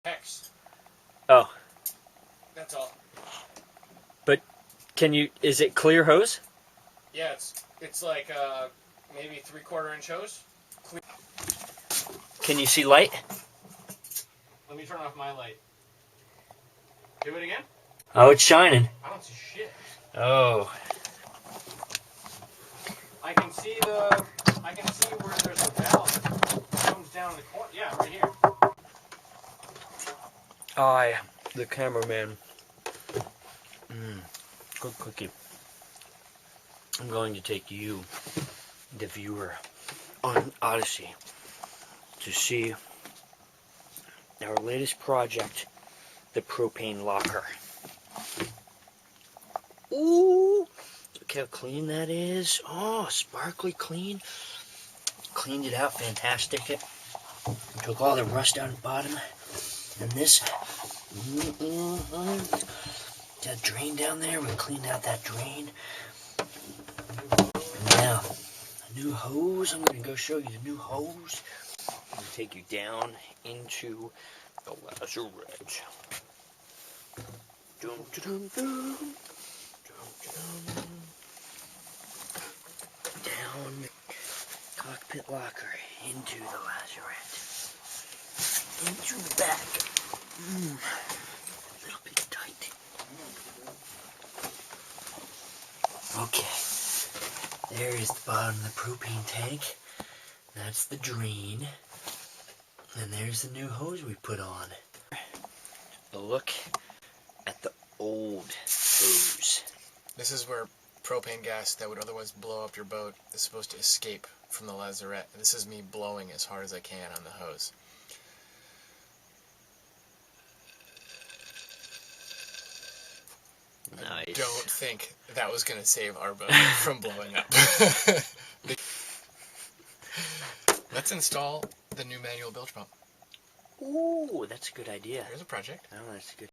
Hex. Oh. That's all. But is it clear hose? Yeah, it's like maybe 3/4 inch hose. Clear. Can you see light? Let me turn off my light. Do it again? Oh, it's shining. I don't see shit. Oh. I can see where there's a valve that comes down in the corner. Yeah, right here. Oh, yeah. The cameraman. Good cookie. I'm going to take you, the viewer, on Odyssey to see our latest project, the propane locker. Ooh! Look how clean that is. Oh, sparkly clean. Cleaned it out fantastic. Took all the rust out of the bottom. And this, that drain down there, we cleaned out that drain. And now, a new hose. I'm going to go show you the new hose. I'm going to take you down into the lazarette. Dum, dum, dum. Down the cockpit locker into the lazarette. Into the back. A little bit tight. Okay. There is the bottom of the propane tank. That's the drain. And there's the new hose we put on. A look at the old hose. This is where propane gas that would otherwise blow up your boat is supposed to escape from the lazarette. And this is me blowing as hard as I can on the hose. Nice. I don't think that was going to save our boat from blowing up. Let's install the new manual bilge pump. Ooh, that's a good idea. Here's a project. Oh, that's good.